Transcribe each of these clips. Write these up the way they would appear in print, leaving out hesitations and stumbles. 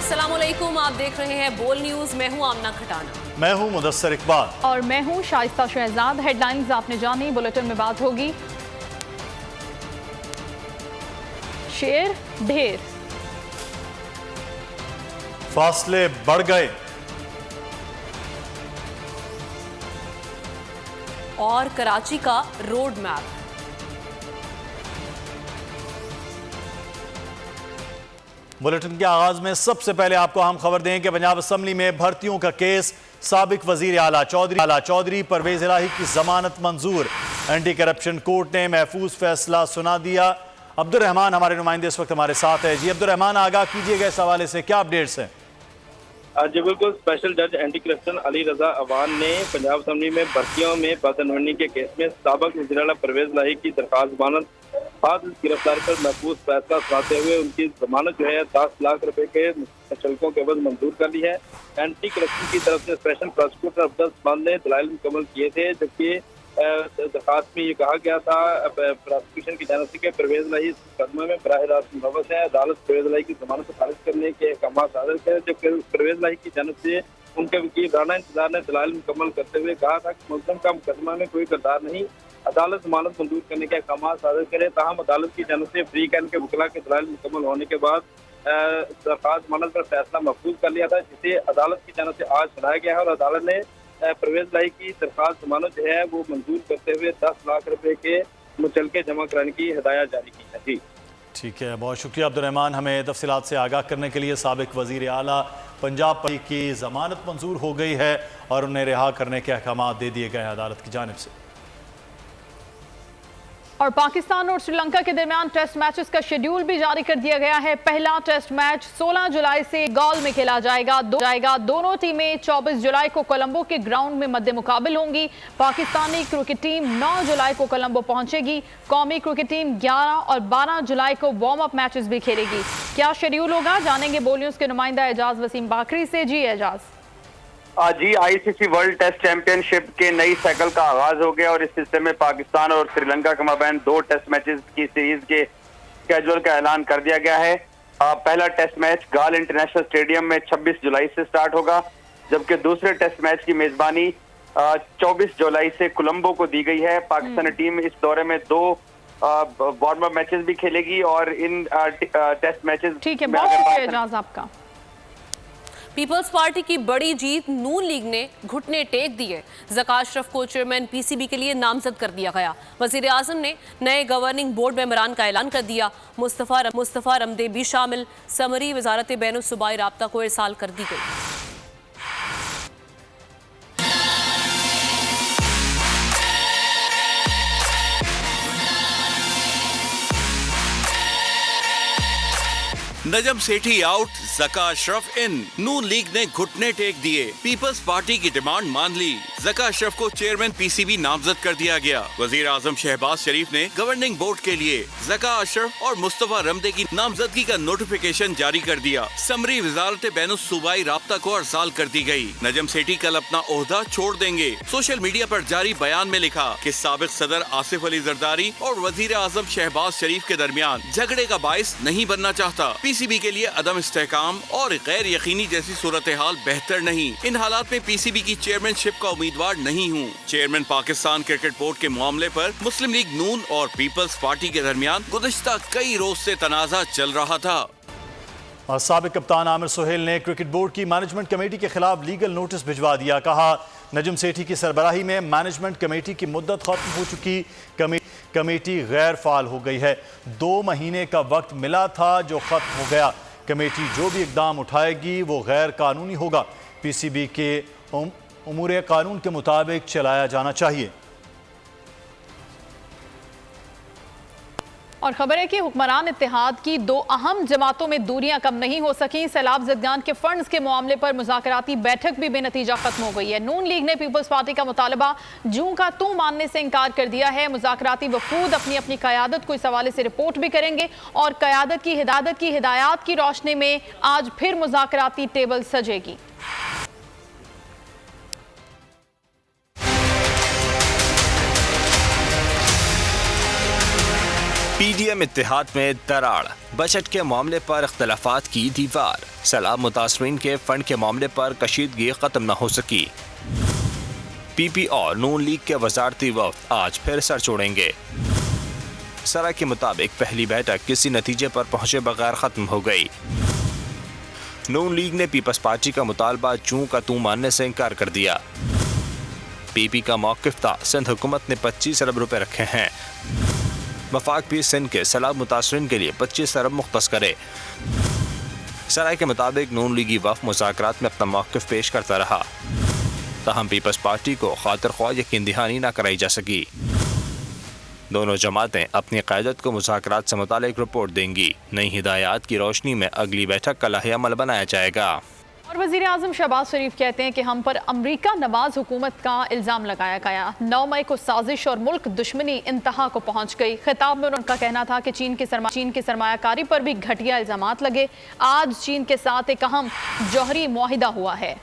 अस्सलामुअलैकुम, आप देख रहे हैं बोल न्यूज। मैं हूं आमना खटाना। मैं हूं मुदस्सर इकबाल और मैं हूं शाइस्ता शहजाद। हेडलाइंस आपने जानी, बुलेटिन में बात होगी। शेर ढेर, फासले बढ़ गए और कराची का रोड मैप। बुलेटिन के आगाज में सबसे पहले आपको हम खबर दें कि पंजाब असम्बली में भर्तियों का केस, साबिक वजीर आला चौधरी परवेज इलाही की जमानत मंजूर। एंटी करप्शन कोर्ट ने महफूज फैसला सुना दिया। अब्दुल रहमान हमारे नुमाइंदे इस वक्त हमारे साथ है। जी अब्दुल रहमान, आगाह कीजिएगा इस हवाले से, क्या अपडेट्स हैं? जी बिल्कुल, स्पेशल जज एंटी करप्शन अली रजा अवान ने पंजाब असम्बली में भर्तियों में बदअनवानी के केस में साबिक वज़ीर आला परवेज इलाही की दरखास्त जमानत बाद गिरफ्तार कर महफूज फैसला सुनाते हुए उनकी जमानत जो है 10 लाख रुपए के मुचलकों के एवज मंजूर कर ली है। एंटी करप्शन की तरफ से स्पेशल प्रोसिक्यूटर अब्दुल उस्मान ने दलाइल मुकम्मल किए थे, जबकि दरखास्त में ये कहा गया था प्रोसिक्यूशन की जानब से कि परवेज इलाही इस मुकदमे में बराह रास्त मुलव्वस है। अदालत परवेज इलाही की जमानत खारिज करने के अहकाम सादर करे, जबकि परवेज इलाही की जानब से उनके वकील राना इंतजार ने दलाइल मुकम्मल करते हुए कहा था कि मुल्ज़म का मुकदमा में कोई किरदार नहीं, अदालत जमानत मंजूर करने के अहकाम सादर करे। ताहम अदालत की जानब से फ्री कैन के वकला के दलाइल मुकम्मल होने के बाद दरखास्त जमानत पर फैसला महफूज कर लिया था, जिसे अदालत की जानब से आज सुनाया गया है। और अदालत ने परवेज इलाही की दरखास्त जमानत जो है वो मंजूर करते हुए 10 लाख रुपए के मुचलके जमा कराने की हिदायत जारी की है। जी ठीक है, बहुत शुक्रिया अब्दुल रहमान, हमें तफसीलात से आगाह करने के लिए। साबिक वजीर आला पंजाब की जमानत मंजूर हो गई है और उन्हें रिहा करने के अहकाम दे दिए गए हैं अदालत की जानिब से। और पाकिस्तान और श्रीलंका के दरमियान टेस्ट मैचेस का शेड्यूल भी जारी कर दिया गया है। पहला टेस्ट मैच 16 जुलाई से गॉल में खेला जाएगा। दोनों टीमें 24 जुलाई को कोलंबो के ग्राउंड में मद्दे मुकाबिल होंगी। पाकिस्तानी क्रिकेट टीम 9 जुलाई को कोलंबो पहुंचेगी। कौमी क्रिकेट टीम 11 और 12 जुलाई को वार्म अप मैचेस भी खेलेगी। क्या शेड्यूल होगा, जानेंगे बोल न्यूज के नुमाइंदा एजाज वसीम बाकरी से। जी एजाज। जी आईसीसी वर्ल्ड टेस्ट चैंपियनशिप के नई साइकिल का आगाज हो गया और इस सिलसिले में पाकिस्तान और श्रीलंका के माबैन 2 टेस्ट मैचेस की सीरीज के स्केड्यूल का ऐलान कर दिया गया है। पहला टेस्ट मैच गाल इंटरनेशनल स्टेडियम में 26 जुलाई से स्टार्ट होगा, जबकि दूसरे टेस्ट मैच की मेजबानी 24 जुलाई से कोलंबो को दी गई है। पाकिस्तानी टीम इस दौरे में 2 वार्म अप मैचेस भी खेलेगी और इन टेस्ट मैचेस। ठीक है, बहुत शुक्रिया एजाज आपका। पीपल्स पार्टी की बड़ी जीत, नून लीग ने घुटने टेक दिए। ज़का अशरफ को चेयरमैन पीसीबी के लिए नामजद कर दिया गया। वज़ीर आज़म ने नए गवर्निंग बोर्ड मेंबरान का ऐलान कर दिया। मुस्तफ़ा रमदे भी शामिल। समरी वजारत बैनुल सूबाई राब्ता को इरसाल कर दी गई। नजम सेठी आउट, ज़का अशरफ इन। नून लीग ने घुटने टेक दिए, पीपल्स पार्टी की डिमांड मान ली। ज़का अशरफ को चेयरमैन पीसीबी नामजद कर दिया गया। वजीर आजम शहबाज शरीफ ने गवर्निंग बोर्ड के लिए ज़का अशरफ और मुस्तफ़ा रमदे की नामजदगी का नोटिफिकेशन जारी कर दिया। समरी वजारत बैनुल सूबाई राब्ता को अरसाल कर दी गई। नजम सेठी कल अपना ओहदा छोड़ देंगे। सोशल मीडिया पर जारी बयान में लिखा कि साबिक सदर आसिफ अली जरदारी और वजीर आजम शहबाज शरीफ के दरमियान झगड़े का बाइस नहीं बनना चाहता। पीसीबी के लिए अदम इस्तेहकाम और गैर यकीनी जैसी सूरत हाल बेहतर नहीं। इन हालात में पीसीबी की चेयरमैनशिप का उम्मीदवार नहीं हूँ। चेयरमैन पाकिस्तान क्रिकेट बोर्ड के मामले पर मुस्लिम लीग नून और पीपल्स पार्टी के दरमियान गुज़िश्ता कई रोज से तनाज़ा चल रहा था। और साबिक कप्तान आमिर सुहेल ने क्रिकेट बोर्ड की मैनेजमेंट कमेटी के खिलाफ लीगल नोटिस भिजवा दिया। कहा, नजम सेठी की सरबराही में मैनेजमेंट कमेटी की मुद्दत खत्म हो चुकी, कमेटी गैर फाल हो गई है। 2 महीने का वक्त मिला था जो खत्म हो गया। कमेटी जो भी इकदाम उठाएगी वो गैर कानूनी होगा। पीसीबी के उमूर कानून के मुताबिक चलाया जाना चाहिए। और खबर है कि हुक्मरान इत्तेहाद की 2 अहम जमातों में दूरियां कम नहीं हो सकी। सैलाब ज़दगान के फंड्स के मामले पर मुज़ाकराती बैठक भी बेनतीजा खत्म हो गई है। नून लीग ने पीपल्स पार्टी का मुतालबा जूं का तू मानने से इनकार कर दिया है। मुज़ाकराती वफूद अपनी अपनी क़यादत को इस हवाले से रिपोर्ट भी करेंगे और क़यादत की हिदायत की रोशनी में आज फिर मुज़ाकराती टेबल सजेगी। पीडीएम इत्तेहाद में दरार, बजट के मामले पर इख्तलाफात की दीवार, सैलाब मुतासरीन के फंड के मामले पर कशीदगी खत्म न हो सकी। पीपी और नून लीग के वजारती वफ्द आज फिर सर छोड़ेंगे। सरा के मुताबिक पहली बैठक किसी नतीजे पर पहुंचे बगैर खत्म हो गई। नून लीग ने पीपल्स पार्टी का मुतालबा चूं का तू मानने से इनकार कर दिया। पीपी का मौक़िफ़ था, सिंध हुकूमत ने 25 अरब रुपए रखे हैं। वफाक भी सिंध के सैलाब मुतासरीन के लिए 25 अरब मुख्तस करे। सराय के मुताबिक नून लीगी वफ़द मुज़ाकरात में अपना मौक़िफ़ पेश करता रहा, तहम पीपल्स पार्टी को खातिर ख्वाह यकीन दहानी न कराई जा सकी। दोनों जमातें अपनी क़यादत को मुज़ाकरात से मुतालिक रिपोर्ट देंगी। नई हिदायत की रोशनी में अगली बैठक का लाहे अमल बनाया जाएगा। और वज़ीर आज़म शहबाज शरीफ कहते हैं कि हम पर अमरीका नवाज हुकूमत का इल्ज़ाम लगाया गया। 9 मई को साजिश और मुल्क दुश्मनी इंतहा को पहुंच गई। खिताब में उनका कहना था कि चीन की सरमायाकारी पर भी घटिया इल्ज़ामात लगे। आज चीन के साथ एक अहम जौहरी मुआहिदा हुआ है।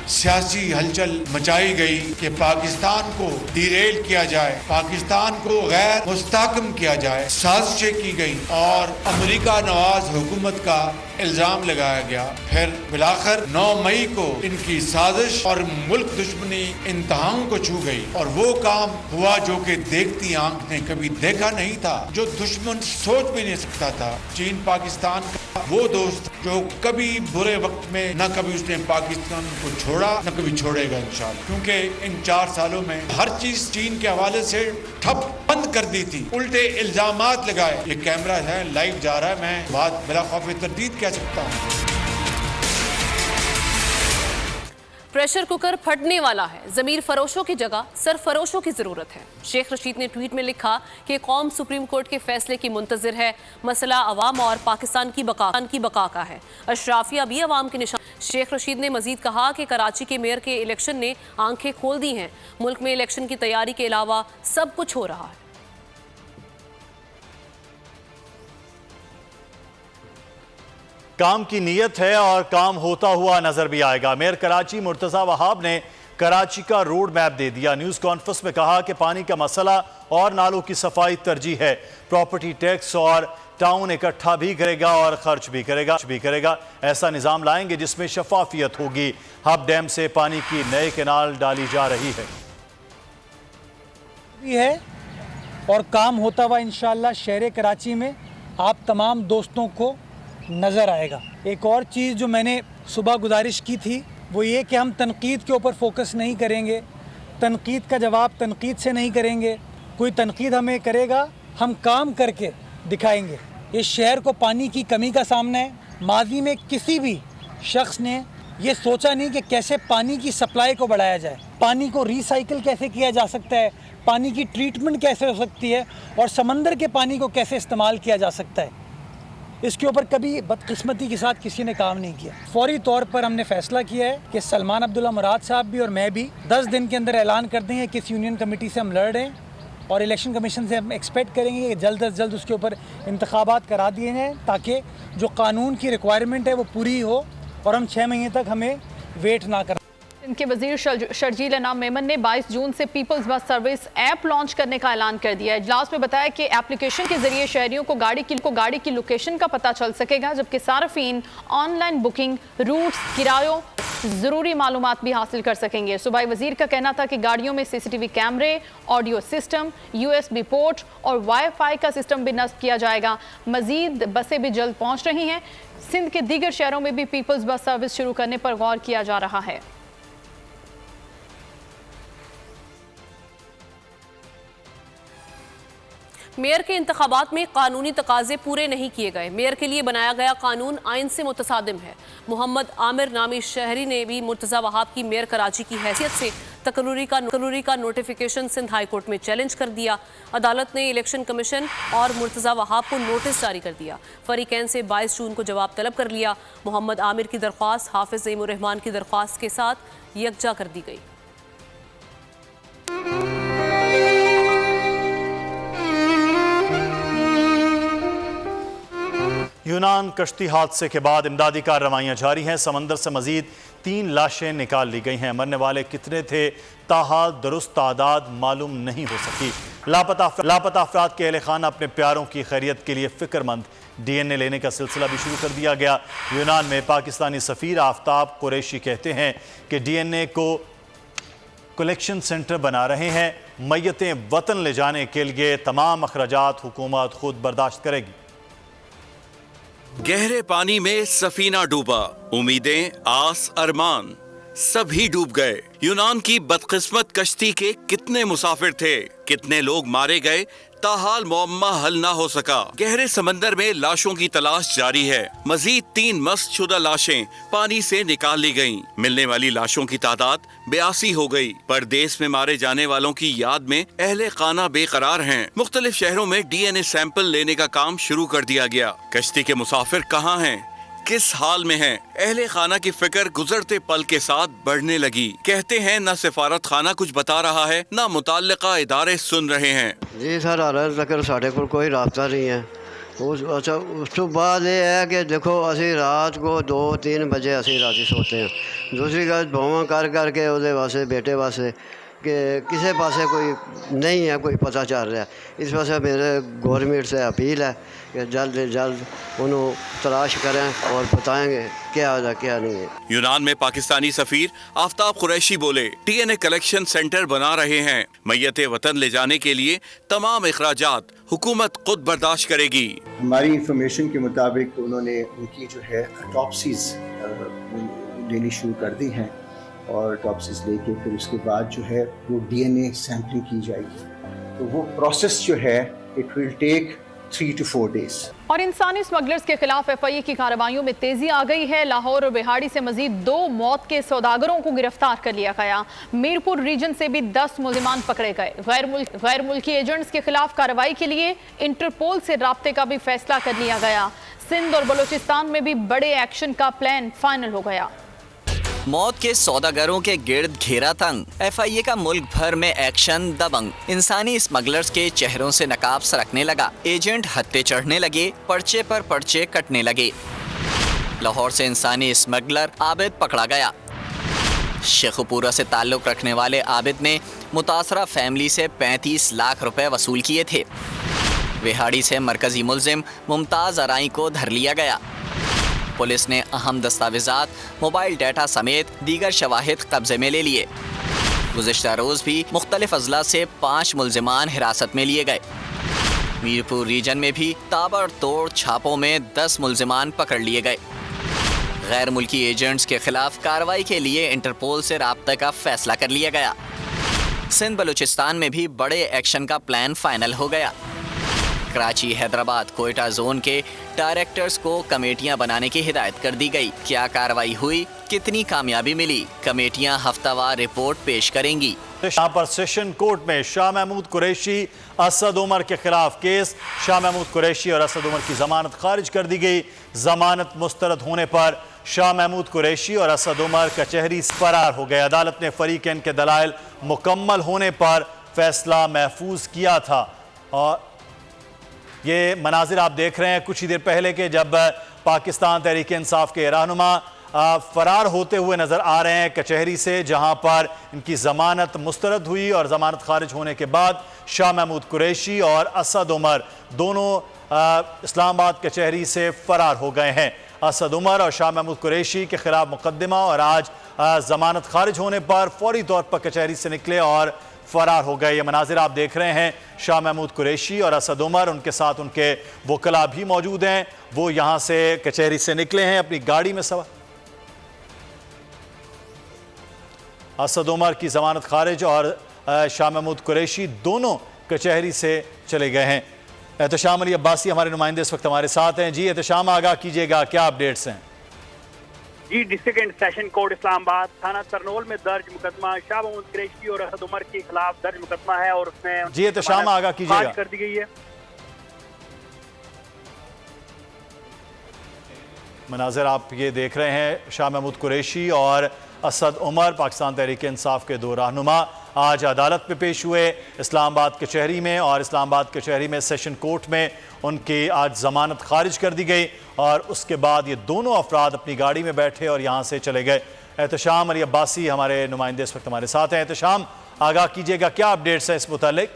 सियासी हलचल मचाई गई कि पाकिस्तान को डिरेल किया जाए, पाकिस्तान को गैर मुस्तहकम किया जाए, साजिशें की गई और अमेरिका नवाज हुकूमत का इल्जाम लगाया गया। फिर बिलाखिर 9 मई को इनकी साजिश और मुल्क दुश्मनी इंतहाओं को छू गई और वो काम हुआ जो कि देखती आंख ने कभी देखा नहीं था, जो दुश्मन सोच भी नहीं सकता था। चीन पाकिस्तान का वो दोस्त जो कभी बुरे वक्त में न कभी उसने पाकिस्तान को छोड़ा न कभी छोड़ेगा इंशाअल्लाह, क्योंकि इन 4 सालों में हर चीज चीन के हवाले से ठप बंद कर दी थी, उल्टे इल्जामात लगाए। ये कैमरा है, लाइव जा रहा है, मैं बात बिला खौफ तरदीद कह सकता हूँ। प्रेशर कुकर फटने वाला है, ज़मीर फरोशों की जगह सरफरोशों की ज़रूरत है। शेख रशीद ने ट्वीट में लिखा कि कौम सुप्रीम कोर्ट के फैसले की मुंतज़िर है। मसला अवाम और पाकिस्तान की बका का है। अशराफिया भी अवाम के निशान। शेख रशीद ने मजीद कहा कि कराची के मेयर के इलेक्शन ने आंखें खोल दी हैं। मुल्क में इलेक्शन की तैयारी के अलावा सब कुछ हो रहा है। काम की नीयत है और काम होता हुआ नजर भी आएगा। मेयर कराची मुर्तज़ा वहाब ने कराची का रोड मैप दे दिया। न्यूज़ कॉन्फ्रेंस में कहा कि पानी का मसला और नालों की सफाई तरजीह है। प्रॉपर्टी टैक्स और टाउन इकट्ठा भी करेगा और खर्च भी करेगा। ऐसा निज़ाम लाएंगे जिसमें शफाफियत होगी। हब डैम से पानी की नए कैनाल डाली जा रही है और काम होता हुआ इंशाअल्लाह शहर कराची में आप तमाम दोस्तों को नज़र आएगा। एक और चीज़ जो मैंने सुबह गुजारिश की थी वो ये कि हम तनकीद के ऊपर फोकस नहीं करेंगे, तनकीद का जवाब तनकीद से नहीं करेंगे। कोई तनकीद हमें करेगा, हम काम करके दिखाएंगे। इस शहर को पानी की कमी का सामना है। माजी में किसी भी शख्स ने ये सोचा नहीं कि कैसे पानी की सप्लाई को बढ़ाया जाए, पानी को रिसाइकिल कैसे किया जा सकता है, पानी की ट्रीटमेंट कैसे हो सकती है और समंदर के पानी को कैसे इस्तेमाल किया जा सकता है। इसके ऊपर कभी बदकिस्मती के साथ किसी ने काम नहीं किया। फौरी तौर पर हमने फैसला किया है कि सलमान अब्दुल्ला मुराद साहब भी और मैं भी 10 दिन के अंदर ऐलान कर देंगे किस यूनियन कमेटी से हम लड़ रहे हैं और इलेक्शन कमीशन से हम एक्सपेक्ट करेंगे कि जल्द अज जल्द उसके ऊपर इंतखाबात करा दिए जाएँ ताकि जो कानून की रिक्वायरमेंट है वो पूरी हो और हम 6 महीने तक हमें वेट ना करें। इनके वजीर शर्जील अनाम मेमन ने 22 जून से peoples bus service app launch करने का ऐलान कर दिया है। इजलास में बताया कि एप्लीकेशन के जरिए शहरियों को गाड़ी की लोकेशन का पता चल सकेगा, जबकि सार्फिन ऑनलाइन बुकिंग, रूट्स, किरायों, ज़रूरी मालूमात भी हासिल कर सकेंगे। सूबाई वजीर का कहना था कि गाड़ियों में CCTV कैमरे, ऑडियो सिस्टम, USB पोर्ट और वाईफाई का सिस्टम भी नस्ब किया जाएगा। मजीद बसें भी जल्द पहुँच रही हैं। सिंध के दीगर शहरों में भी पीपल्स बस सर्विस शुरू करने पर गौर किया जा रहा है। मेयर के इंतखाबात में कानूनी तकाजे पूरे नहीं किए गए। मेयर के लिए बनाया गया कानून आइन से मुतसादिम है। मोहम्मद आमिर नामी शहरी ने भी मुर्तज़ा वहाब की मेयर कराची की हैसियत से तकर्रूरी का नोटिफिकेशन सिंध हाई कोर्ट में चैलेंज कर दिया। अदालत ने इलेक्शन कमीशन और मुर्तज़ा वहाब को नोटिस जारी कर दिया। फरीकैन से 22 जून को जवाब तलब कर लिया। मोहम्मद आमिर की दरख्वास्त हाफिज ज़ईमुर रहमान की दरख्वास्त के साथ यकजा कर दी गई। यूनान कश्ती हादसे के बाद इमदादी कार्रवाइयाँ जारी हैं। समंदर से मजीद 3 लाशें निकाल ली गई हैं। मरने वाले कितने थे ताहाल दुरुस्त तादाद मालूम नहीं हो सकी। लापता अफराद के अहले खाना अपने प्यारों की खैरियत के लिए फिक्रमंद। DNA लेने का सिलसिला भी शुरू कर दिया गया। यूनान में पाकिस्तानी सफ़ीर आफ्ताब कुरैशी कहते हैं कि DNA को कलेक्शन सेंटर बना रहे हैं। मैयतें वतन ले जाने के लिए तमाम अखराजात हुकूमत खुद बर्दाश्त करेगी। गहरे पानी में सफीना डूबा, उम्मीदें, आस, अरमान सभी डूब गए। यूनान की बदकिस्मत कश्ती के कितने मुसाफिर थे, कितने लोग मारे गए, ताहाल मुअम्मा हल ना हो सका। गहरे समंदर में लाशों की तलाश जारी है। मजीद 3 मस्तशुदा लाशें पानी से निकाल ली गईं। मिलने वाली लाशों की तादाद 82 हो गई। परदेश में मारे जाने वालों की याद में अहले खाना बेकरार हैं। मुख्तलिफ शहरों में DNA सैंपल लेने का काम शुरू कर दिया गया। कश्ती के मुसाफिर कहाँ हैं, किस हाल में हैं? अहले खाना की फिक्र गुजरते पल के साथ बढ़ने लगी। कहते हैं न सिफारत खाना कुछ बता रहा है, न मुताल्लिका इदारे सुन रहे हैं। जी सर, हाल तक साढ़े को कोई रास्ता नहीं है। अच्छा, उस तो बाद ये है कि देखो असी रात को 2-3 बजे असी रात सोते हैं। दूसरी गल भोवा कर करके उसदे वास्ते बेटे वास्ते कि किसी पासे कोई नहीं है, कोई पता चल रहा है। इस वास्ते मेरे गवर्नमेंट से अपील है कि जल्द से जल्द उन्होंने तलाश करें और बताएंगे क्या है क्या नहीं है। यूनान में पाकिस्तानी सफीर आफ्ताब कुरैशी बोले, DNA कलेक्शन सेंटर बना रहे हैं। मैयते वतन ले जाने के लिए तमाम अखराजात हुकूमत खुद बर्दाश्त करेगी। हमारी इंफॉर्मेशन के मुताबिक उन्होंने उनकी जो है ऑटोप्सीज लेनी शुरू कर दी हैं और ऑटोप्सीज लेके फिर उसके बाद जो है वो DNA सैम्पलिंग की जाएगी। तो वो प्रोसेस जो है it will take 3 to 4 days। और इंसानी स्मगलर्स के खिलाफ FIA की कार्रवाइयों में तेजी आ गई है। लाहौर और बिहाड़ी से मजीद 2 मौत के सौदागरों को गिरफ्तार कर लिया गया। मीरपुर रीजन से भी 10 मुल्जिमान पकड़े गए। गैर मुल्की एजेंट्स के खिलाफ कार्रवाई के लिए इंटरपोल से राब्ते का भी फैसला कर लिया गया। सिंध और बलूचिस्तान में भी बड़े एक्शन का प्लान फाइनल हो गया। मौत के सौदागरों के गिर्द घेरा तंग, FIA का मुल्क भर में एक्शन दबंग। इंसानी स्मगलर्स के चेहरों से नकाब सरकने लगा। एजेंट हत्थे चढ़ने लगे, पर्चे पर पर्चे कटने लगे। लाहौर से इंसानी स्मगलर आबिद पकड़ा गया। शेखुपुरा से ताल्लुक रखने वाले आबिद ने मुतासरा फैमिली से 35 लाख रुपए वसूल किए थे। बिहाड़ी से मरकजी मुल्जिम मुमताज अराई को धर लिया गया। पुलिस ने अहम दस्तावेजात, मोबाइल डाटा समेत दीगर शवाहिद कब्जे में ले लिए। गुज़िश्ता रोज़ भी मुख्तलिफ अजला से 5 मुल्जिमान हिरासत में लिए गए। मीरपुर रीजन में भी ताबड़तोड़ छापों में 10 मुल्जिमान पकड़ लिए गए। गैर मुल्की एजेंट्स के खिलाफ कार्रवाई के लिए इंटरपोल से राब्ते का फैसला कर लिया गया। सिंध बलूचिस्तान में भी बड़े एक्शन का प्लान फाइनल हो गया। कराची, हैदराबाद, कोयटा जोन के डायरेक्टर्स को कमेटियां बनाने की हिदायत कर दी गई। क्या कार्रवाई हुई, कितनी कामयाबी मिली, कमेटियां हफ्तावार रिपोर्ट पेश करेंगी। यहाँ पर सेशन कोर्ट में शाह महमूद कुरैशी, असद उमर के खिलाफ केस। शाह महमूद कुरैशी और असद उमर की जमानत खारिज कर दी गई। जमानत मुस्तरद होने पर शाह महमूद कुरैशी और असद उमर कचहरी से फरार हो गए। अदालत ने फरीकैन के दलाइल मुकम्मल होने पर फैसला महफूज किया था। और ये मनाजिर आप देख रहे हैं कुछ ही देर पहले के, जब पाकिस्तान तहरीक इंसाफ के रहनुमा फरार होते हुए नज़र आ रहे हैं कचहरी से, जहां पर इनकी ज़मानत मुस्तरद हुई और ज़मानत खारिज होने के बाद शाह महमूद कुरैशी और असद उमर दोनों इस्लामाबाद कचहरी से फरार हो गए हैं। असद उमर और शाह महमूद कुरैशी के खिलाफ मुकदमा और आज ज़मानत खारिज होने पर फौरी तौर पर कचहरी से निकले और फरार हो गए। ये मनाजिर आप देख रहे हैं शाह महमूद कुरैशी और असद उमर, उनके साथ उनके वकला भी मौजूद हैं। वो यहाँ से कचहरी से निकले हैं अपनी गाड़ी में सवार। असद उमर की जमानत खारिज और शाह महमूद कुरैशी दोनों कचहरी से चले गए हैं। एहतशाम अली अब्बासी हमारे नुमाइंदे इस वक्त हमारे साथ हैं। जी एहतशाम, आगाह कीजिएगा, क्या अपडेट्स हैं? जी, district and session court Islamabad थाना तरनोल में दर्ज मुकदमा शाह महमूद कुरैशी और असद उमर के खिलाफ दर्ज मुकदमा है और उसमें जी एहतशाम आगाह कीजिएगा कर दी गई है। मनाजिर आप ये देख रहे हैं, शाह महमूद कुरैशी और असद उमर पाकिस्तान तहरीक इंसाफ के 2 रहनुमा आज अदालत में पेश हुए इस्लामाबाद कचहरी में, और इस्लामाबाद कचहरी में सेशन कोर्ट में उनकी आज जमानत खारिज कर दी गई और उसके बाद ये दोनों अफराद अपनी गाड़ी में बैठे और यहाँ से चले गए। एहतशाम अली अब्बासी हमारे नुमाइंदे इस वक्त हमारे साथ हैं। एहतशाम, आगाह कीजिएगा, क्या अपडेट्स है इस मुतालिक?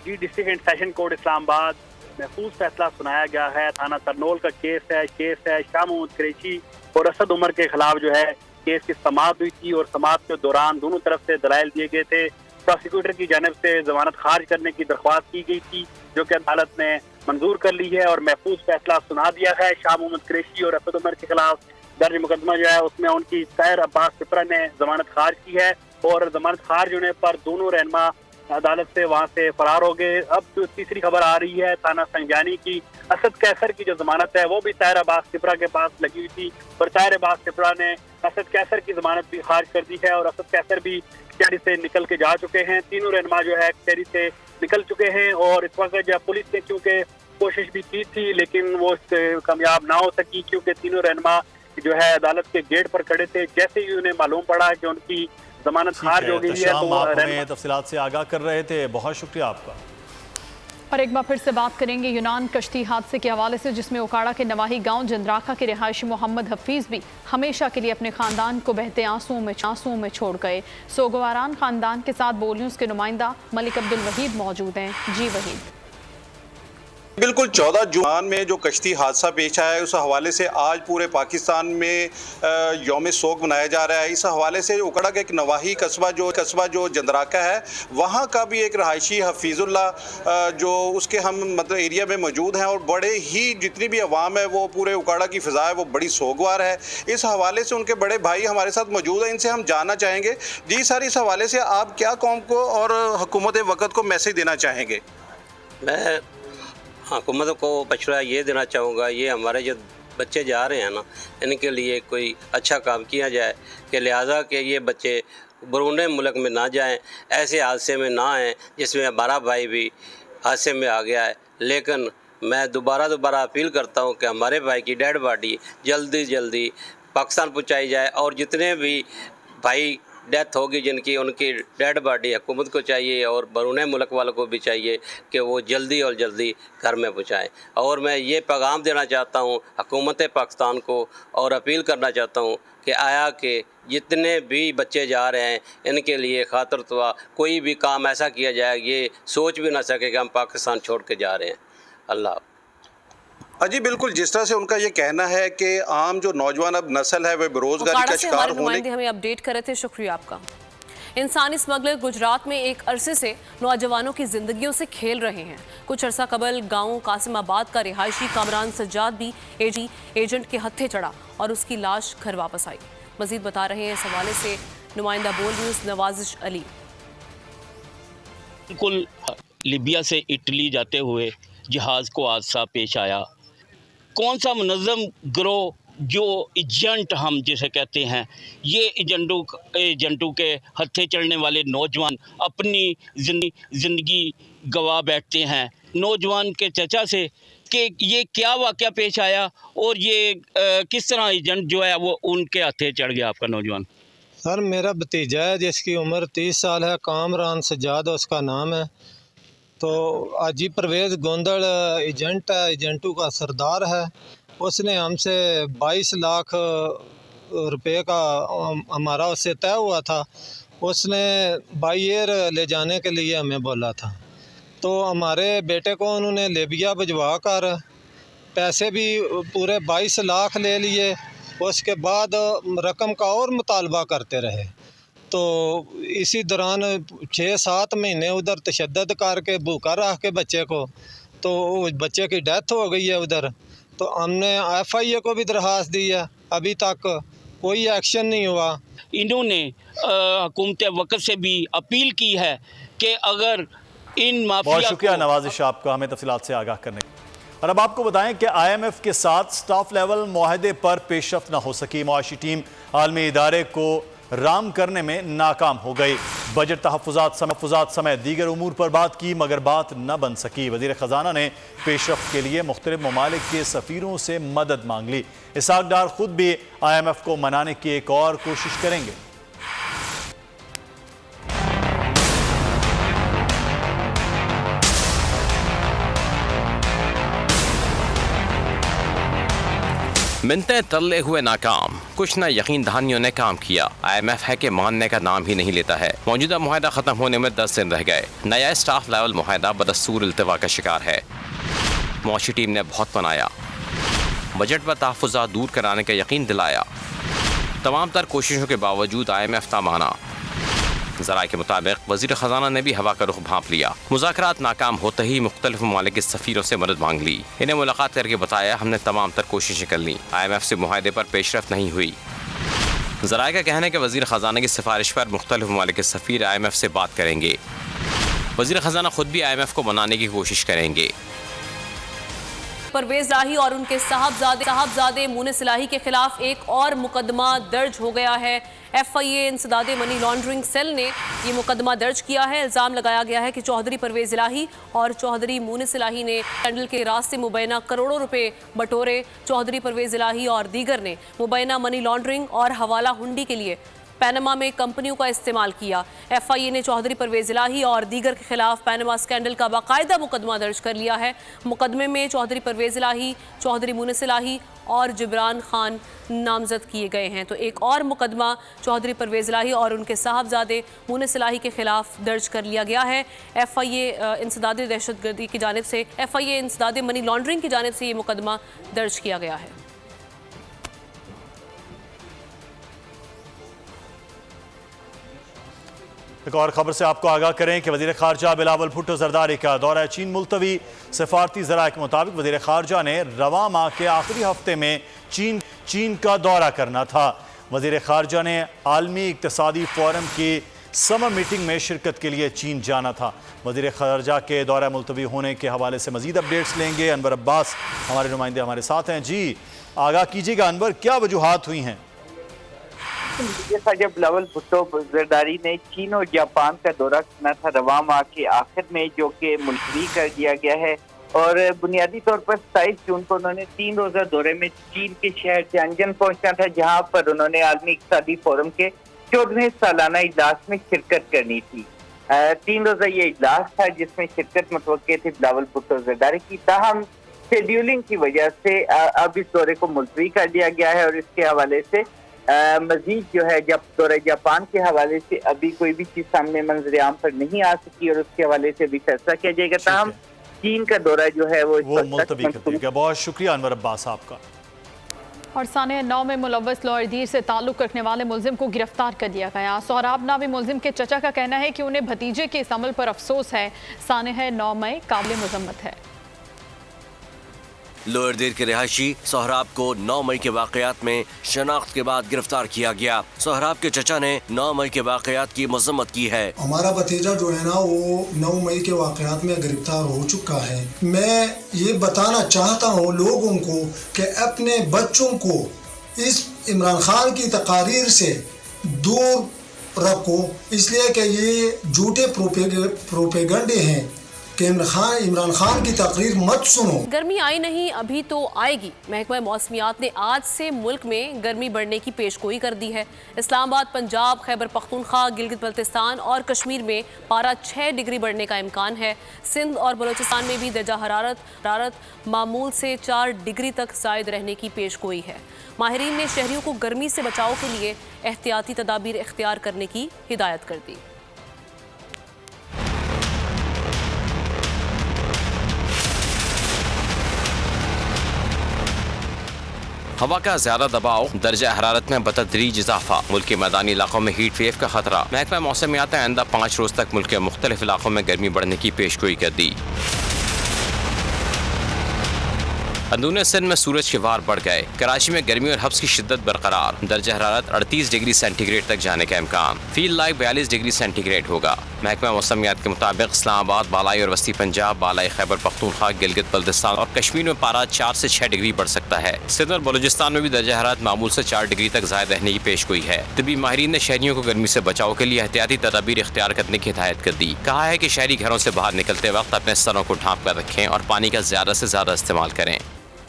जी, district and session court Islamabad महफूज फैसला सुनाया गया है। थाना तरनोल का केस है शाह मोहम्मद कुरैशी और असद उमर के खिलाफ जो है केस की समाअत हुई थी और समाअत के दौरान दोनों तरफ से दलाइल दिए गए थे। प्रोसिक्यूटर की जानिब से जमानत खारिज करने की दरख्वास्त की गई थी, जो कि अदालत ने मंजूर कर ली है और महफूज फैसला सुना दिया है। शाह मोहम्मद कुरैशी और असद उमर के खिलाफ दर्ज मुकदमा जो है उसमें उनकी ताहिर अब्बास पिपरा ने जमानत खारिज की है और जमानत खारिज होने पर दोनों रहनुमा अदालत से वहां से फरार हो गए। अब जो तीसरी खबर आ रही है थाना संजानी की, असद कैसर की जो जमानत है वो भी ताहिर अब्बास पिपरा के पास लगी हुई थी और ताहिर अब्बास पिपरा ने असद कैसर की जमानत भी खारिज कर दी है और असद कैसर भी कचहरी से निकल के जा चुके हैं। तीनों रहनुमा जो है कचहरी से निकल चुके हैं और इस वक्त जब पुलिस ने चूँकि कोशिश भी की थी लेकिन वो कामयाब ना हो सकी, क्योंकि तीनों रहनुमा जो है अदालत के गेट पर खड़े थे। जैसे ही उन्हें मालूम पड़ा कि उनकी जमानत खारिज हो गई है तो हमें तफसीलात से आगाह कर रहे थे, बहुत शुक्रिया आपका। और एक बार फिर से बात करेंगे यूनान कश्ती हादसे के हवाले से, जिसमें ओकाड़ा के नवाही गांव जंदराखा के रिहायशी मोहम्मद हफीज भी हमेशा के लिए अपने खानदान को बहते आंसुओं में छोड़ गए। सोगवारान खानदान के साथ बोल न्यूज़ के नुमाइंदा मलिक अब्दुल वहीद मौजूद हैं। जी वहीद। बिल्कुल, 14 जून में जो कश्ती हादसा पेश आया है उस हवाले से आज पूरे पाकिस्तान में यौम सोग मनाया जा रहा है। इस हवाले से ओकड़ा का एक नवाही कस्बा जो जंदराका है, वहाँ का भी एक रहायशी हफीजुल्ला जो उसके हम मतलब एरिया में मौजूद हैं और बड़े ही जितनी भी अवाम है वो पूरे ओकड़ा की फ़िज़ा है वो बड़ी सोगवार है। इस हवाले से उनके बड़े भाई हमारे साथ मौजूद हैं, इनसे हम जानना चाहेंगे। जी सर, इस हवाले से आप क्या कौम को और हुकूमत वक़्त को मैसेज देना चाहेंगे? मैं हुकूमत को मशवरा ये देना चाहूँगा, ये हमारे जो बच्चे जा रहे हैं ना, इनके लिए कोई अच्छा काम किया जाए कि लिहाजा कि ये बच्चे बरूने मुल्क में ना जाएं, ऐसे हादसे में ना आएँ जिसमें हमारा भाई भी हादसे में आ गया है। लेकिन मैं दोबारा अपील करता हूँ कि हमारे भाई की डेड बॉडी जल्दी पाकिस्तान पहुँचाई जाए और जितने भी भाई डेथ होगी जिनकी, उनकी डेड बॉडी हुकूमत को चाहिए और बरूने मुल्क वालों को भी चाहिए कि वो जल्दी और जल्दी घर में पहुँचाएँ। और मैं ये पैगाम देना चाहता हूँ हुकूमत पाकिस्तान को और अपील करना चाहता हूँ कि आया कि जितने भी बच्चे जा रहे हैं इनके लिए खातिर तो कोई भी काम ऐसा किया जाए ये सोच भी ना सके कि हम पाकिस्तान छोड़ के जा रहे हैं। अल्लाह। जी बिल्कुल, जिस तरह से उनका ये कहना है कि आम जो नौजवान अब नस्ल है वह बेरोजगारी का शिकार होने, हमें अपडेट कर रहे थे, शुक्रिया आपका। इंसानी स्मगलर गुजरात में एक अरसे से नौजवानों की जिंदगियों से खेल रहे हैं। कुछ अरसा कबल गांव कासिमाबाद का रिहायशी कामरान सज्जाद भी एजेंट के हत्थे चढ़ा और उसकी लाश घर वापस आई। मजीद बता रहे हैं इस हवाले से नुमाइंदा बोल न्यूज़ नवाजिश अली। बिल्कुल, लीबिया से इटली जाते हुए जहाज़ को हादसा पेश आया। कौन सा मुनज़्ज़म गिरोह जो एजेंट हम जिसे कहते हैं, ये एजेंटों के हत्थे चढ़ने वाले नौजवान अपनी ज़िंदगी गवा बैठते हैं। नौजवान के चचा से कि ये क्या वाक़या पेश आया और ये किस तरह एजेंट जो है वो उनके हत्थे चढ़ गया आपका नौजवान? सर, मेरा भतीजा है जिसकी उम्र 30 साल है, कामरान सज्जाद उसका नाम है। तो आजी परवेज़ गोंदल एजेंट है, एजेंटों का सरदार है। उसने हमसे 22 लाख रुपए का हमारा उससे तय हुआ था। उसने बाई एयर ले जाने के लिए हमें बोला था। तो हमारे बेटे को उन्होंने लीबिया भिजवा कर पैसे भी पूरे 22 लाख ले लिए। उसके बाद रकम का और मुतालबा करते रहे। तो इसी दौरान 6-7 महीने उधर तशद्दद करके भूखा रख के बच्चे को, तो बच्चे की डेथ हो गई है उधर। तो हमने FIA को भी दरख्वास्त दी है, अभी तक कोई एक्शन नहीं हुआ। इन्होंने हुकूमत वक़्त से भी अपील की है कि अगर इन माफिया। बहुत शुक्रिया नवाजिश आपका हमें तफसीलात से आगाह करने। और अब आपको बताएं कि IMF के साथ स्टाफ लेवल मुआहदे पर पेशरफ्त न हो सकी। मुआशी टीम आलमी इदारे को राम करने में नाकाम हो गई। बजट तहफ़्फ़ुज़ात समेत दीगर उमूर पर बात की मगर बात न बन सकी। वज़ीर ख़जाना ने पेशरफ्त के लिए मुख्तलिफ ममालिक के सफ़ीरों से मदद मांग ली। इसहाक़ डार खुद भी IMF को मनाने की एक और कोशिश करेंगे। मिन्नतें तरले हुए नाकाम, कुछ न यकीन दहानियों ने काम किया। IMF है कि मानने का नाम ही नहीं लेता है। मौजूदा मुआहदा खत्म होने में 10 दिन रह गए। नया स्टाफ लेवल मुआहदा बदस्तूर इल्तिवा का शिकार है। मुआशी टीम ने बहुत बनाया, बजट पर तहफ़्फ़ुज़ात दूर कराने का यकीन दिलाया। तमाम तर कोशिशों के बावजूद IMF ना माना। ज़राए के मुताबिक वज़ीर ख़जाना ने भी हवा का रुख भांप लिया। मुज़ाकरात नाकाम होते ही मुख्तलिफ ममालिक के सफ़ीरों से मदद मांग ली। इन्हें मुलाकात करके बताया हमने तमाम तर कोशिशें कर लीं, IMF से मुआहदे पर पेशरफ नहीं हुई। ज़राए का कहना है कि वज़ीर ख़जाना की सिफारिश पर मुख्तलिफ ममालिक के सफ़ीर IMF से बात करेंगे। वज़ीर ख़जाना खुद भी IMF को मनाने की कोशिश करेंगे। परवेज लाही और उनके साहबजादे मुनिस इलाही के खिलाफ एक और मुकदमा दर्ज हो गया है। FIA इंसदादे मनी लॉन्ड्रिंग सेल ने ये मुकदमा दर्ज किया है। इल्ज़ाम लगाया गया है कि चौधरी परवेज इलाही और चौधरी मुनिस इलाही ने स्कैंडल के रास्ते मुबैना करोड़ों रुपए बटोरे। चौधरी परवेज इलाही और दीगर ने मुबैना मनी लॉन्ड्रिंग और हवाला हुंडी के लिए पैनमा में कंपनियों का इस्तेमाल किया। FIA ने चौधरी परवेज इलाही और दीगर के खिलाफ पैनमा स्कैंडल का बाकायदा मुकदमा दर्ज कर लिया है। मुकदमे में चौधरी परवेज इलाही, चौधरी मुनिस इलाही और जिब्रान खान नामजद किए गए हैं। तो एक और मुकदमा चौधरी परवेज इलाही और उनके साहबजादे मुनिस इलाही के खिलाफ दर्ज कर लिया गया है। FIA इंसदादे दहशतगर्दी की जानिब से, FIA इंसदादे मनी लॉन्ड्रिंग की जानिब से ये मुकदमा दर्ज किया गया है। एक और खबर से आपको आगाह करें कि वज़ीर ख़ारजा बिलावल भुट्टो ज़रदारी का दौरा चीन मुलतवी। सफारती ज़राए के मुताबिक वज़ीर ख़ारजा ने रवां माह के आखिरी हफ्ते में चीन का दौरा करना था। वज़ीर ख़ारजा ने आलमी इक़्तिसादी फ़ोरम की समर मीटिंग में शिरकत के लिए चीन जाना था। वज़ीर ख़ारजा के दौरा मुलतवी होने के हवाले से मज़ीद अपडेट्स लेंगे। अनवर अब्बास हमारे नुमाइंदे हमारे साथ हैं। जी आगाह कीजिएगा अनवर, क्या वजूहात हुई हैं? जब बिलावल भुट्टो जरदारी ने चीन और जापान का दौरा करना था रवां माह के आखिर में, जो कि मुलतवी कर दिया गया है, और बुनियादी तौर पर 27 जून को उन्होंने 3 रोज़ा दौरे में चीन के शहर तियानजिन पहुंचना था, जहां पर उन्होंने आलमी इक़्तिसादी फोरम के 14वें सालाना इजलास में शिरकत करनी थी। 3 रोज़ा ये इजलास था जिसमें शिरकत मुतवक्के थी बिलावल भुट्टो जरदारी की। ताहम शेड्यूलिंग की वजह से अब इस दौरे को मुलतवी कर दिया गया है और इसके हवाले से मजीद जो है जब दौरे जापान के हवाले से अभी कोई भी चीज सामने मंजर आम पर नहीं आ सकी और उसके हवाले से भी फैसला किया जाएगा। ताहम चीन का दौरा जो है वो मुलतवी कर दिया गया। बहुत शुक्रिया अनवर अब्बास आपका। और साने 9 में मुलव्वस लोहरदीर से ताल्लुक़ रखने वाले मुलजिम को गिरफ्तार कर दिया गया। सोहराब नामी मुलजिम के चचा का कहना है कि उन्हें भतीजे के इस अमल पर अफसोस है। साने 9 मई काबिल मजम्मत है। लोअरदीर के रिहायशी सोहराब को 9 मई के वाकयात में शनाख्त के बाद गिरफ्तार किया गया। सोहराब के चचा ने 9 मई के वाकयात की मजम्मत की है। हमारा भतीजा जो है ना वो 9 मई के वाकयात में गिरफ्तार हो चुका है। मैं ये बताना चाहता हूँ लोगों को कि अपने बच्चों को इस इमरान खान की तकारीर से दूर रखो, इसलिए कि ये झूठे प्रोपेगंडे हैं कि इमरान खान की तकरीर मत सुनो। गर्मी आई नहीं, अभी तो आएगी। महकमा मौसमियात ने आज से मुल्क में गर्मी बढ़ने की पेशगोई कर दी है। इस्लामाबाद, पंजाब, खैबर पख्तूनख्वा, गिलगित बल्तिस्तान और कश्मीर में पारा 6 डिग्री बढ़ने का इम्कान है। सिंध और बलूचिस्तान में भी दर्जा हरारत मामूल से 4 डिग्री तक ज़ायद रहने की पेशगोई है। माहिरीन ने शहरियों को गर्मी से बचाव के लिए एहतियाती तदाबीर इख्तियार करने की हिदायत कर दी। हवा का ज्यादा दबाव, दर्जा हरारत में बतदरीज इजाफा, मुल्क के मैदानी इलाकों में हीट वेव का खतरा। महकमा मौसमियात ने आइंदा 5 रोज तक मुल्क के मुख्तलिफ इलाकों में गर्मी बढ़ने की पेशगोई कर दी। अंदरूनी सिंध में सूरज के वार बढ़ गए। कराची में गर्मी और हब्स की शिद्दत बरकरार। दर्जा हरारत 38 डिग्री सेंटीग्रेड तक जाने का इम्कान। फील लाइक 42 डिग्री सेंटीग्रेड होगा। महकमा मौसमियात के मुताबिक इस्लामाबाद, बालाई और वस्ती पंजाब, बालाई खैबर पख्तूनख्वा, गिलगित बल्तिस्तान और कश्मीर में पारा 4 से 6 डिग्री बढ़ सकता है। सिंध और बलूचिस्तान में भी दर्जा हरारत मामूल से 4 डिग्री तक ज़ायद रहने की पेशगोई है। तबी माहिरीन ने शहरियों को गर्मी से बचाव के लिए एहतियाती तदाबीर इख्तियार करने की हिदायत कर दी। कहा है कि शहरी घरों से बाहर निकलते वक्त अपने सरों को ढांप कर रखें और पानी का ज़्यादा से ज़्यादा इस्तेमाल करें।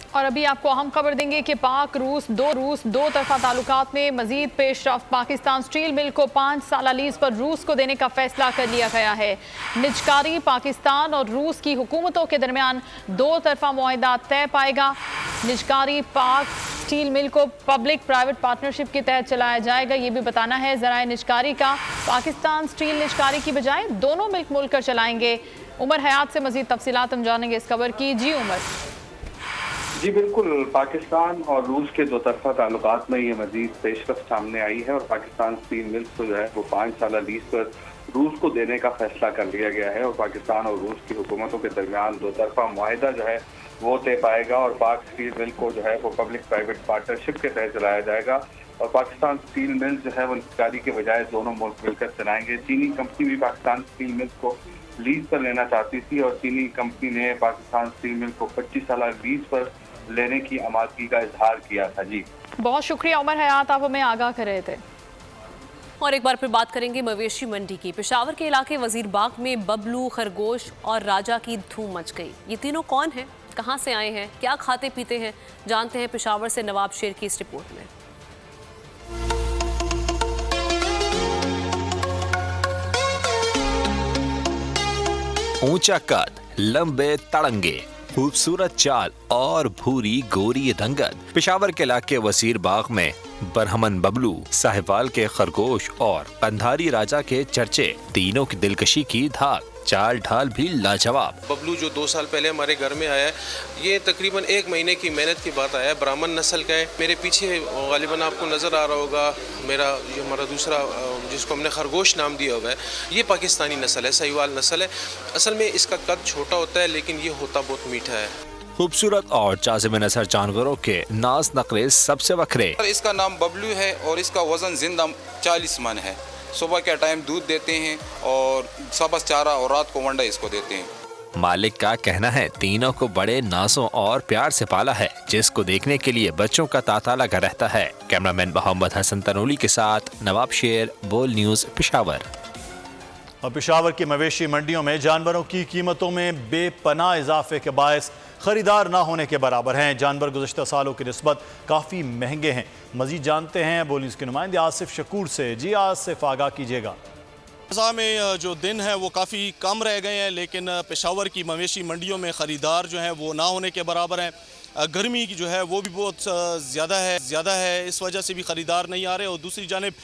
और अभी आपको अहम खबर देंगे कि पाक रूस दो तरफा ताल्लुकात में मजीद पेशरफ्त। पाकिस्तान स्टील मिल को 5 साल लीज पर रूस को देने का फैसला कर लिया गया है। निजकारी पाकिस्तान और रूस की हुकूमतों के दरमियान 2 तरफा मुआहदा तय पाएगा। निजकारी पाक स्टील मिल को पब्लिक प्राइवेट पार्टनरशिप के तहत चलाया जाएगा, ये भी बताना है ज़राए निजकारी का। पाकिस्तान स्टील निजकारी की बजाय दोनों मिल्क मोलकर चलाएंगे। उमर हयात से मजीद तफसीलात हम जानेंगे इस खबर की। जी उमर। जी बिल्कुल, पाकिस्तान और रूस के दो तरफा ताल्लुकात में ये मजीद पेशरफ सामने आई है और पाकिस्तान स्टील मिल्स को जो है वो 5 साल लीज पर रूस को देने का फैसला कर लिया गया है और पाकिस्तान और रूस की हुकूमतों के दरमियान दो तरफा मुआहिदा जो है वो तय पाएगा और पाक स्टील मिल को जो है वो पब्लिक प्राइवेट पार्टनरशिप के तहत चलाया जाएगा और पाकिस्तान स्टील मिल जो है वो निजकारी के बजाय दोनों मुल्क मिलकर चलाएंगे। चीनी कंपनी भी पाकिस्तान स्टील मिल्स को लीज पर लेना चाहती थी और चीनी कंपनी ने पाकिस्तान स्टील मिल को 25 साल लीज पर लेने की आमादगी का इजहार किया था। जी बहुत शुक्रिया उमर हयात, आप हमें आगाह कर रहे थे। और एक बार फिर बात करेंगे मवेशी मंडी की। पेशावर के इलाके वजीरबाग में बबलू, खरगोश और राजा की धूम मच गई। ये तीनों कौन हैं, कहां से आए हैं, क्या खाते पीते हैं, जानते हैं पेशावर से नवाब शेर की इस रिपोर्ट में। ऊंचा कद, लंबे तड़ंगे, खूबसूरत चाल और भूरी गोरी रंगत। पेशावर के इलाके वसीर बाग में बरहमन बबलू, साहिवाल के खरगोश और कंधारी राजा के चर्चे। तीनों की दिलकशी की धाक, चाल ढाल भी लाजवाब। बबलू जो 2 साल पहले हमारे घर में आया है, ये तकरीबन 1 महीने की मेहनत की बात आया है। ब्राह्मण नस्ल का है। मेरे पीछे गालिबन आपको नज़र आ रहा होगा ये हमारा दूसरा जिसको हमने खरगोश नाम दिया हुआ है, ये पाकिस्तानी नस्ल है, साहिवाल नस्ल है। असल में इसका कद छोटा होता है लेकिन ये होता बहुत मीठा है। खूबसूरत और जाज़िब नज़र जानवरों के नाज नखरे सबसे वखरे। इसका नाम बबलू है और इसका वजन जिंदा 40 मन है। सुबह के टाइम दूध देते हैं और सबस चारा और रात को वंडा इसको देते हैं। मालिक का कहना है तीनों को बड़े नाजों और प्यार से पाला है, जिसको देखने के लिए बच्चों का तांता लगा रहता है। कैमरामैन मोहम्मद हसन तनोली के साथ नवाब शेर, बोल न्यूज़, पेशावर। और पेशावर की मवेशी मंडियों में जानवरों की कीमतों में बेपनाह इजाफे के बायस खरीदार ना होने के बराबर हैं। जानवर गुज़श्ता सालों की निस्बत काफ़ी महंगे हैं। मज़ीद जानते हैं बोल न्यूज़ के नुमाइंदे आसिफ शकूर से। जी आसिफ, आगाह कीजिएगा। ग़ज़ा में जो दिन है वो काफ़ी कम रह गए हैं, लेकिन पेशावर की मवेशी मंडियों में ख़रीदार जो हैं वो ना होने के बराबर हैं। गर्मी की जो है वो भी बहुत ज़्यादा है, इस वजह से भी ख़रीदार नहीं आ रहे और दूसरी जानिब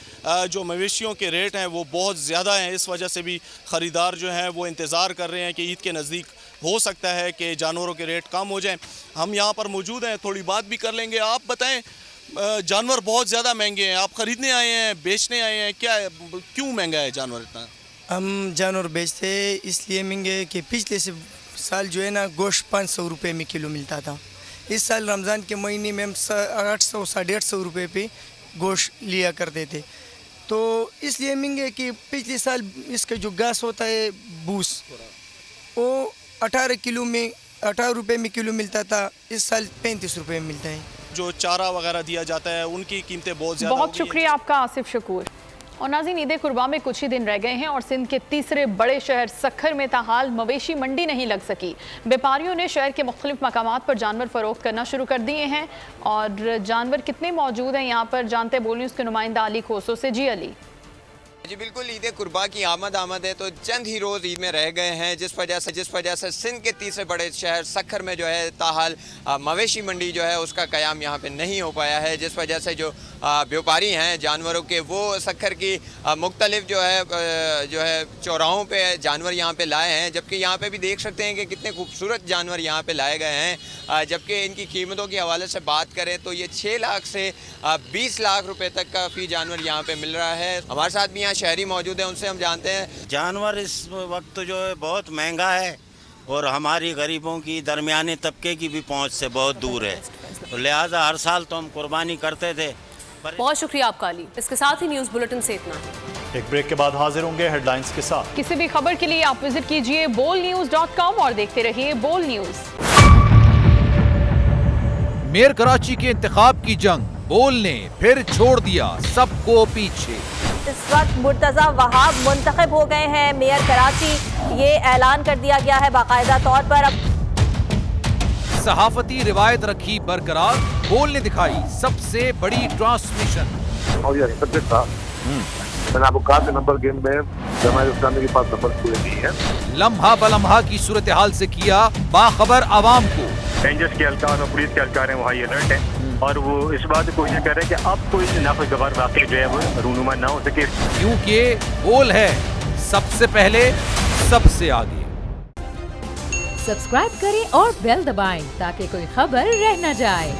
जो मवेशियों के रेट हैं वो बहुत ज़्यादा हैं, इस वजह से भी ख़रीदार जो हैं वो इंतज़ार कर रहे हैं कि ईद के नज़दीक हो सकता है कि जानवरों के रेट कम हो जाएं। हम यहाँ पर मौजूद हैं, थोड़ी बात भी कर लेंगे। आप बताएं, जानवर बहुत ज़्यादा महंगे हैं, आप ख़रीदने आए हैं, बेचने आए हैं, क्या क्यों महंगा है जानवर इतना? हम जानवर बेचते इसलिए महंगे कि पिछले साल जो है ना गोश्त 500 रुपये में किलो मिलता था। इस साल रमज़ान के महीने में हम 800 साढ़े 800 रुपये पे गोश्त लिया करते थे, तो इसलिए महंगे कि पिछले साल इसका जो घास होता है भूस वो 18 रुपये में किलो मिलता था, इस साल 35 रुपये में मिलता है। जो चारा वगैरह दिया जाता है उनकी कीमतें बहुत ज़्यादा। बहुत शुक्रिया आपका आसिफ शकूर। और नाज़रीन, ईद कुर्बान में कुछ ही दिन रह गए हैं और सिंध के तीसरे बड़े शहर सक्खर में ताहाल मवेशी मंडी नहीं लग सकी। व्यापारियों ने शहर के मुख्तलिफ मकामात पर जानवर फरोख्त करना शुरू कर दिए हैं और जानवर कितने मौजूद हैं यहाँ पर जानते बोल न्यूज़ के नुमाइंदा अली खोसो से। जी अली। जी बिल्कुल, ईद कुर्बा की आमद है तो चंद ही रोज़ ईद में रह गए हैं, जिस वजह से सिंध के तीसरे बड़े शहर सक्खर में जो है ताहाल मवेशी मंडी जो है उसका क़याम यहाँ पे नहीं हो पाया है, जिस वजह से जो व्यापारी हैं जानवरों के वो सक्खर की मुख्तलिफ जो है चौराहों पे जानवर यहाँ पे लाए हैं, जबकि यहाँ पे भी देख सकते हैं कि कितने खूबसूरत जानवर यहाँ पे लाए गए हैं। जबकि इनकी कीमतों के हवाले से बात करें तो ये 6 लाख से 20 लाख रुपए तक का फी जानवर यहाँ पे मिल रहा है। हमारे साथ भी यहाँ शहरी मौजूद है, उनसे हम जानते हैं। जानवर इस वक्त जो है बहुत महंगा है और हमारी गरीबों की दरमियाने तबके की भी पहुँच से बहुत दूर है, तो लिहाजा हर साल तो हम कुर्बानी करते थे। बहुत शुक्रिया आपका अली। इसके साथ ही न्यूज़ बुलेटिन से इतना ही। एक ब्रेक के बाद हाजिर होंगे हेडलाइंस के साथ। किसी भी खबर के लिए आप विजिट कीजिए bolnews.com और देखते रहिए बोल न्यूज़। मेयर कराची के इंतखाब की जंग, बोल ने फिर छोड़ दिया सबको पीछे। इस वक्त मुर्तजा वहाब मुंतखब हो गए हैं मेयर कराची, ये ऐलान कर दिया गया है बाकायदा तौर पर। अब सहाफती रिवायत रखी बरकरार, बोल ने दिखाई सबसे बड़ी ट्रांसमिशन। और ये सब्जेक्ट था, मैंने आपको कहा नंबर गेम में जमात इस्लामी के पास नंबर पूरे नहीं है। लम्हा बलम्हा की सूरत हाल से किया बाखबर आवाम को। रेंजर्स के एहलकार और पुलिस के एहलकार हैं वहाँ ये अलर्ट है और वो इस बात की कोशिश कर रहे हैं कि अब कोई नाखुशगवार वाक़या जो है वो रूनुमा ना हो सके, क्योंकि बोल है सबसे पहले सबसे आगे। सब्सक्राइब करें और बेल दबाएं ताकि कोई खबर रह न जाए।